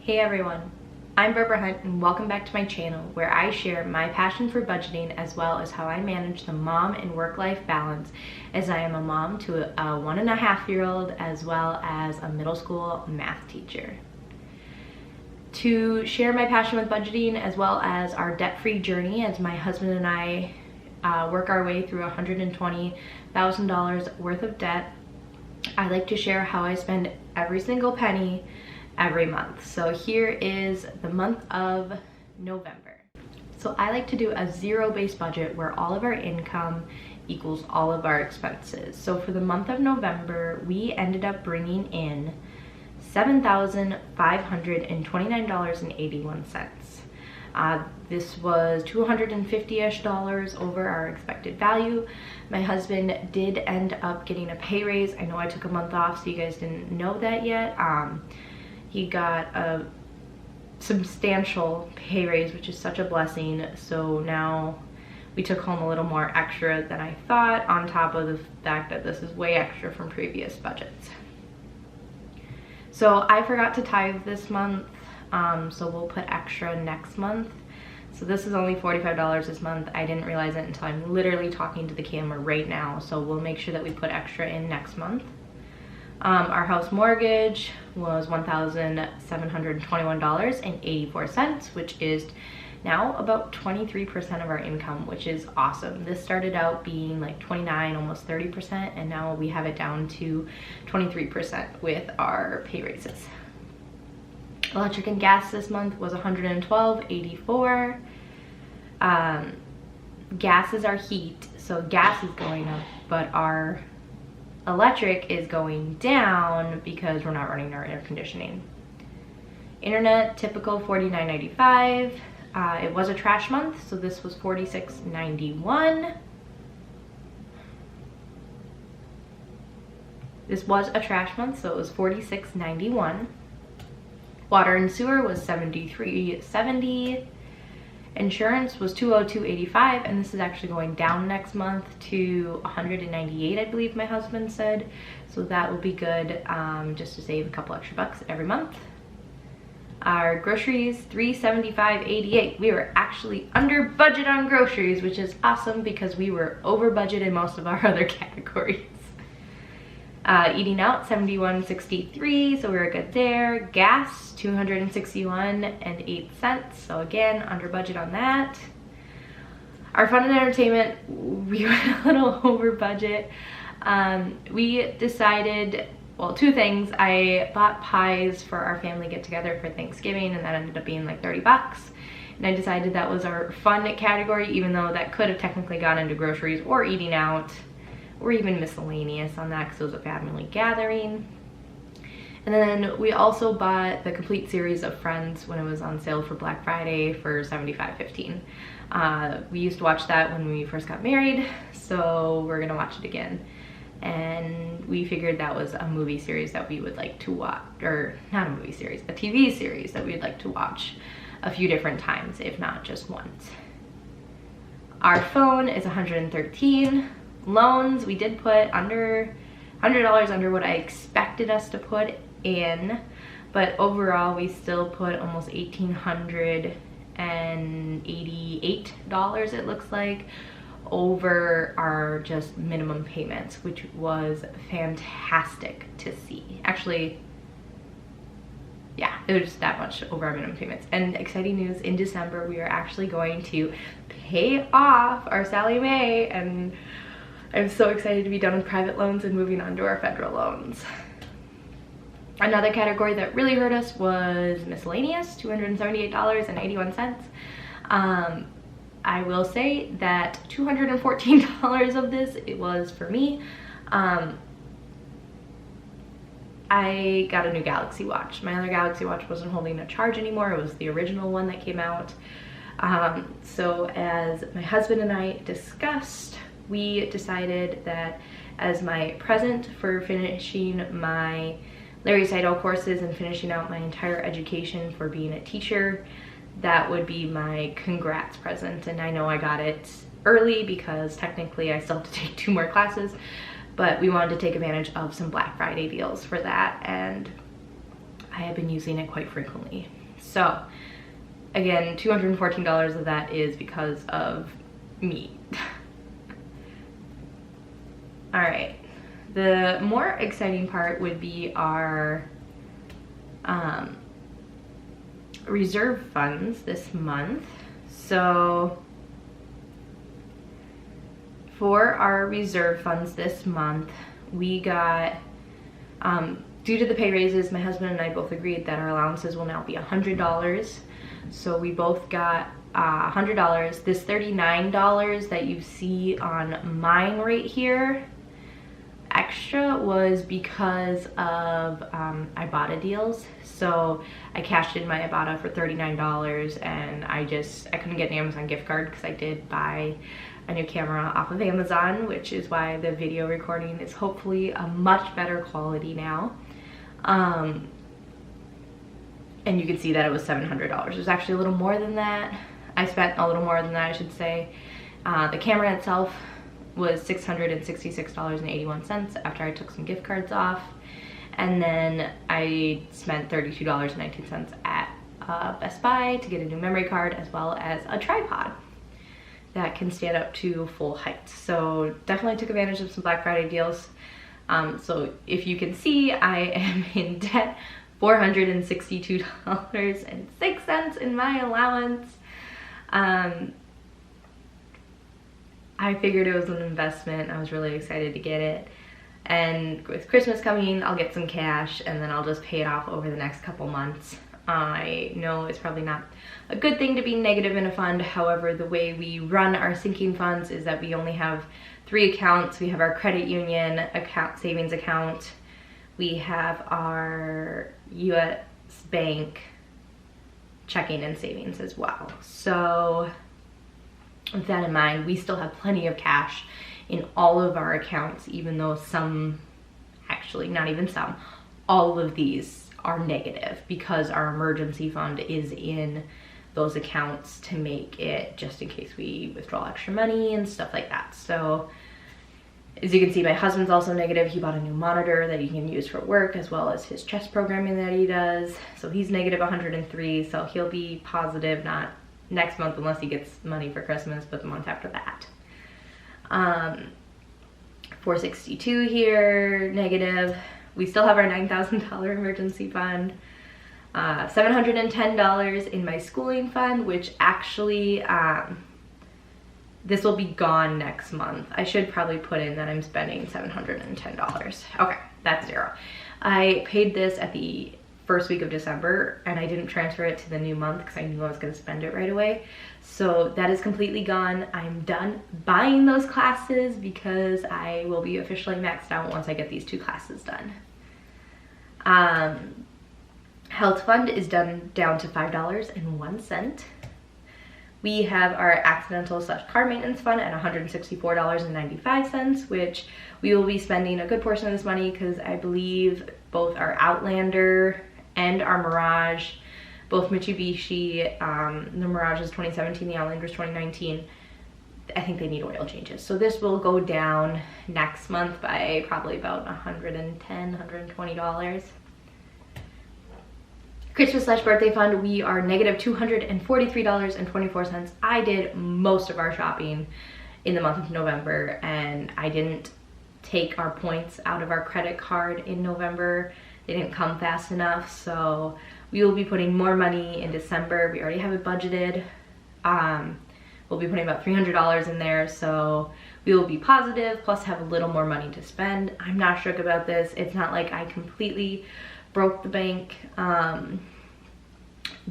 Hey everyone, I'm Barbara Hunt and welcome back to my channel where I share my passion for budgeting as well as how I manage the mom and work-life balance, as I am a mom to a 1.5-year-old as well as a middle school math teacher. To share my passion with budgeting as well as our debt-free journey as my husband and I work our way through $120,000 worth of debt, I like to share how I spend every single penny every month. So here is the month of November. So I like to do a zero-based budget where all of our income equals all of our expenses. So for the month of November, we ended up bringing in $7,529.81. This was $250-ish over our expected value. My husband did end up getting a pay raise. I know I took a month off, so you guys didn't know that yet. He got a substantial pay raise, which is such a blessing. So now we took home a little more extra than I thought, on top of the fact that this is way extra from previous budgets. So I forgot to tithe this month, so we'll put extra next month. So this is only $45 this month. I didn't realize it until I'm literally talking to the camera right now, so we'll make sure that we put extra in next month. Our house mortgage was $1,721.84, which is now about 23% of our income, which is awesome. This started out being like 29, almost 30%, and now we have it down to 23% with our pay raises. Electric and gas this month was $112.84. Gas is our heat, so gas is going up, but our electric is going down because we're not running our air conditioning. Internet, typical $49.95. It was a trash month, so this was $46.91. This was a trash month, so it was $46.91. Water and sewer was $73.70. Insurance was $202.85, and this is actually going down next month to $198, I believe my husband said. So that will be good, just to save a couple extra bucks every month. Our groceries, $375.88. We were actually under budget on groceries, which is awesome because we were over budget in most of our other categories. Eating out, $71.63, so we were good there. Gas, $261.08, so again, under budget on that. Our fun and entertainment, we went a little over budget. We decided, well, two things. I bought pies for our family get-together for Thanksgiving, and that ended up being like 30 bucks. And I decided that was our fun category, even though that could have technically gone into groceries or eating out, or even miscellaneous on that because it was a family gathering. And then we also bought the complete series of Friends when it was on sale for Black Friday for $75.15. We used to watch that when we first got married, so we're gonna watch it again. And we figured that was a movie series that we would like to watch, or not a movie series, a TV series that we'd like to watch a few different times, if not just once. Our phone is $113. Loans, we did put under $100 under what I expected us to put in, but overall we still put almost $1,888, it looks like, over our just minimum payments, which was fantastic to see. Actually, yeah, it was just that much over our minimum payments. And exciting news, in December we are actually going to pay off our Sallie Mae, and I'm so excited to be done with private loans and moving on to our federal loans. Another category that really hurt us was miscellaneous, $278.81. I will say that $214 of this, it was for me. I got a new Galaxy Watch. My other Galaxy Watch wasn't holding a charge anymore. It was the original one that came out. So as my husband and I discussed, we decided that as my present for finishing my Larry Seidel courses and finishing out my entire education for being a teacher, that would be my congrats present. And I know I got it early because technically I still have to take 2 more classes, but we wanted to take advantage of some Black Friday deals for that, and I have been using it quite frequently. So again, $214 of that is because of me. All right, the more exciting part would be our reserve funds this month. So for our reserve funds this month, we got, due to the pay raises, my husband and I both agreed that our allowances will now be $100. So we both got $100. This $39 that you see on mine right here extra was because of Ibotta deals. So I cashed in my Ibotta for $39, and I couldn't get an Amazon gift card because I did buy a new camera off of Amazon, which is why the video recording is hopefully a much better quality now. And you can see that it was $700. It was actually a little more than that. I spent a little more than that, I should say. The camera itself was $666.81 after I took some gift cards off. And then I spent $32.19 at Best Buy to get a new memory card, as well as a tripod that can stand up to full height. So definitely took advantage of some Black Friday deals. So if you can see, I am in debt $462.06 in my allowance. I figured it was an investment. I was really excited to get it. And with Christmas coming, I'll get some cash and then I'll just pay it off over the next couple months. I know it's probably not a good thing to be negative in a fund. However, the way we run our sinking funds is that we only have 3 accounts. We have our credit union account, savings account. We have our US bank checking and savings as well. So with that in mind, we still have plenty of cash in all of our accounts, even though some, actually not even some, all of these are negative because our emergency fund is in those accounts to make it just in case we withdraw extra money and stuff like that. So as you can see, my husband's also negative. He bought a new monitor that he can use for work, as well as his chess programming that he does. So he's negative 103, so he'll be positive, not next month unless he gets money for Christmas, but the month after that. 462 here, negative. We still have our $9,000 emergency fund. $710 in my schooling fund, which actually, this will be gone next month. I should probably put in that I'm spending $710. Okay, that's zero. I paid this at the first week of December and I didn't transfer it to the new month because I knew I was going to spend it right away. So that is completely gone. I'm done buying those classes because I will be officially maxed out once I get these 2 classes done. Health fund is down to $5.01. We have our accidental/car maintenance fund at $164.95, which we will be spending a good portion of this money because I believe both our Outlander and our Mirage, both Mitsubishi, the Mirage is 2017, the Outlander is 2019, I think they need oil changes. So this will go down next month by probably about $110, $120. Christmas/birthday fund, we are negative $243.24. I did most of our shopping in the month of November, and I didn't take our points out of our credit card in November. They didn't come fast enough, so we will be putting more money in December. We already have it budgeted. We'll be putting about $300 in there, so we will be positive, plus have a little more money to spend. I'm not shook about this. It's not like I completely broke the bank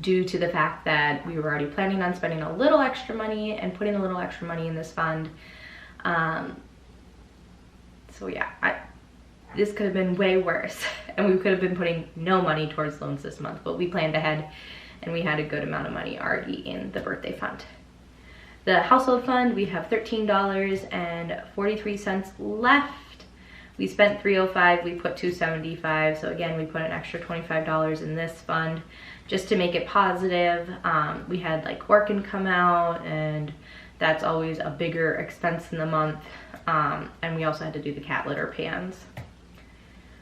due to the fact that we were already planning on spending a little extra money and putting a little extra money in this fund. So yeah, this could have been way worse and we could have been putting no money towards loans this month, but we planned ahead and we had a good amount of money already in the birthday fund. The household fund, we have $13.43 left. We spent $305, we put $275, so again, we put an extra $25 in this fund just to make it positive. We had like Orkin come out, and that's always a bigger expense in the month. And we also had to do the cat litter pans.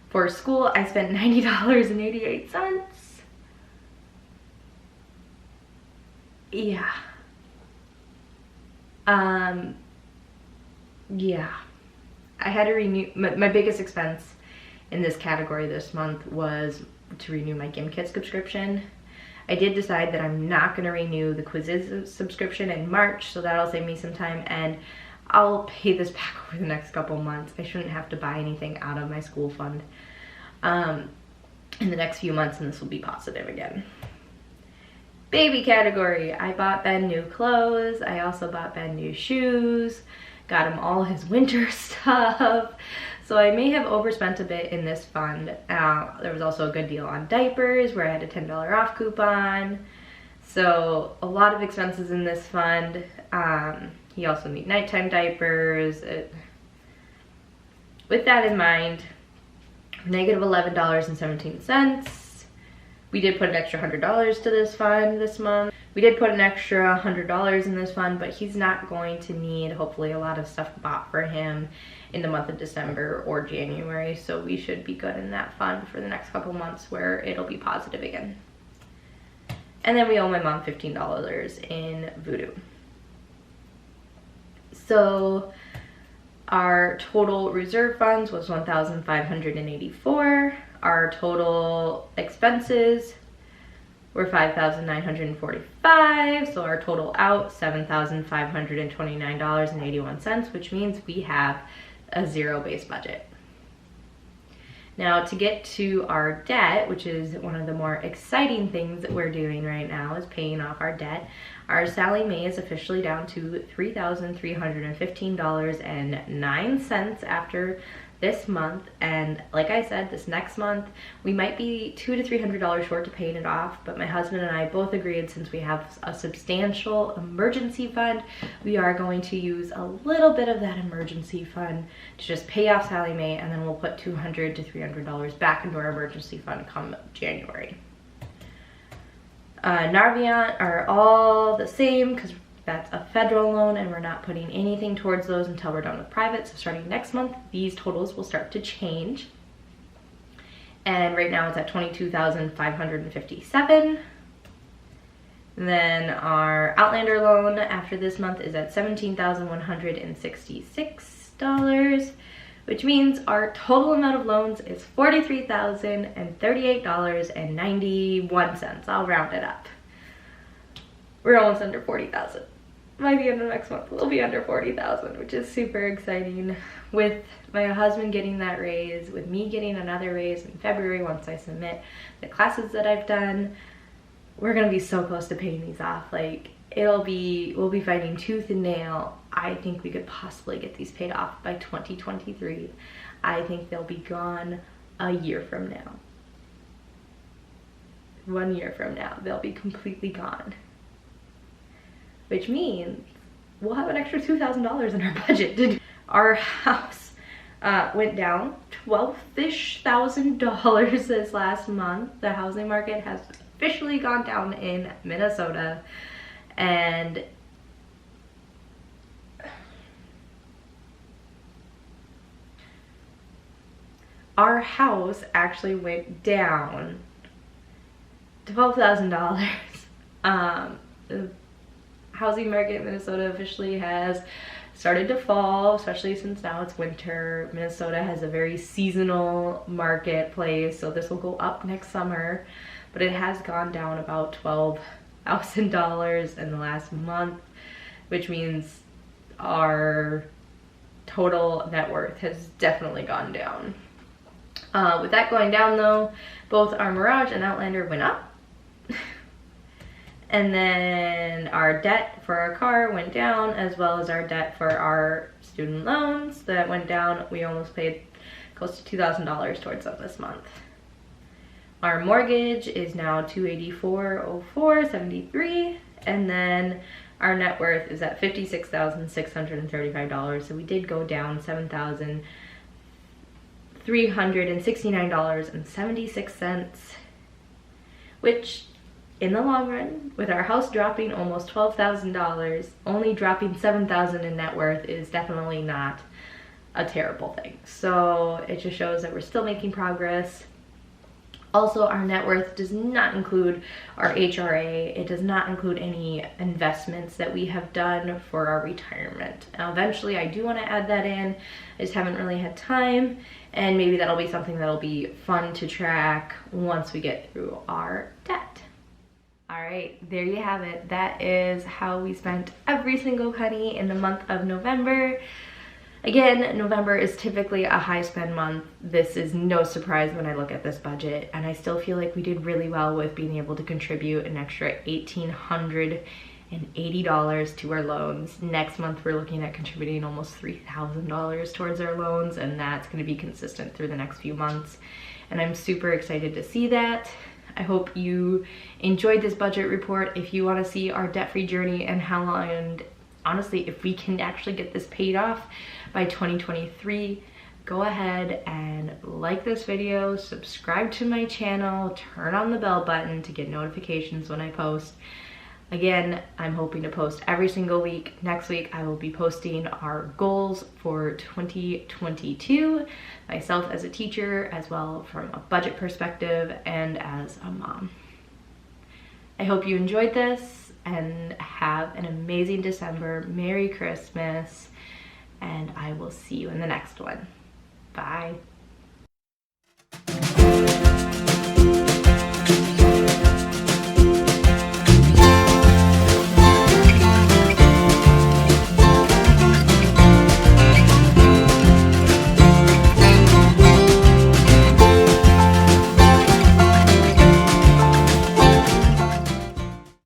For school, I spent $90.88. yeah. Yeah. I had to renew, my biggest expense in this category this month was to renew my Gimkit subscription. I did decide that I'm not going to renew the Quizzes subscription in March, so that'll save me some time, and I'll pay this back over the next couple months. I shouldn't have to buy anything out of my school fund in the next few months, and this will be positive again. Baby category. I bought Ben new clothes. I also bought Ben new shoes. Got him all his winter stuff. So I may have overspent a bit in this fund. There was also a good deal on diapers where I had a $10 off coupon. So a lot of expenses in this fund. He also needs nighttime diapers. With that in mind, negative $11.17. We did put an extra $100 to this fund this month. We did put an extra $100 in this fund, but he's not going to need, hopefully, a lot of stuff bought for him in the month of December or January. So we should be good in that fund for the next couple months where it'll be positive again. And then we owe my mom $15 in Voodoo. So our total reserve funds was $1,584. Our total expenses were $5,945, so our total out $7,529.81, which means we have a zero-based budget. Now, to get to our debt, which is one of the more exciting things that we're doing right now, is paying off our debt. Our Sallie Mae is officially down to $3,315.09 after this month, and like I said, this next month we might be $200 to $300 short to paying it off, but my husband and I both agreed, since we have a substantial emergency fund, we are going to use a little bit of that emergency fund to just pay off Sallie Mae, and then we'll put $200 to $300 back into our emergency fund come January. Navient are all the same because that's a federal loan, and we're not putting anything towards those until we're done with private. So starting next month, these totals will start to change. And right now it's at $22,557. Then our Outlander loan after this month is at $17,166, which means our total amount of loans is $43,038.91. I'll round it up. We're almost under 40,000. By the end of next month, we'll be under 40,000, which is super exciting. With my husband getting that raise, with me getting another raise in February once I submit the classes that I've done, we're gonna be so close to paying these off. Like, we'll be fighting tooth and nail. I think we could possibly get these paid off by 2023. I think they'll be gone a year from now. 1 year from now, they'll be completely gone. Which means we'll have an extra $2,000 in our budget. Our house went down $12-ish thousand this last month. The housing market has officially gone down in Minnesota, and our house actually went down $12,000. The housing market in Minnesota officially has started to fall, especially since now it's winter. Minnesota has a very seasonal marketplace, so this will go up next summer, but it has gone down about $12,000 in the last month, which means our total net worth has definitely gone down. With that going down though, both our Mirage and Outlander went up. And then our debt for our car went down, as well as our debt for our student loans that went down. We almost paid close to $2,000 towards them this month. Our mortgage is now $284,0473, and then our net worth is at $56,635. So we did go down $7,369.76, which in the long run, with our house dropping almost $12,000, only dropping $7,000 in net worth is definitely not a terrible thing. So it just shows that we're still making progress. Also, our net worth does not include our HRA. It does not include any investments that we have done for our retirement. Now, eventually I do want to add that in. I just haven't really had time, and maybe that'll be something that'll be fun to track once we get through our debt. All right, there you have it. That is how we spent every single penny in the month of November. Again, November is typically a high spend month. This is no surprise when I look at this budget, and I still feel like we did really well with being able to contribute an extra $1,880 to our loans. Next month, we're looking at contributing almost $3,000 towards our loans, and that's gonna be consistent through the next few months. And I'm super excited to see that. I hope you enjoyed this budget report. If you wanna see our debt-free journey and how long, and honestly, if we can actually get this paid off by 2023, go ahead and like this video, subscribe to my channel, turn on the bell button to get notifications when I post. Again, I'm hoping to post every single week. Next week, I will be posting our goals for 2022, myself as a teacher, as well from a budget perspective and as a mom. I hope you enjoyed this and have an amazing December. Merry Christmas, and I will see you in the next one. Bye.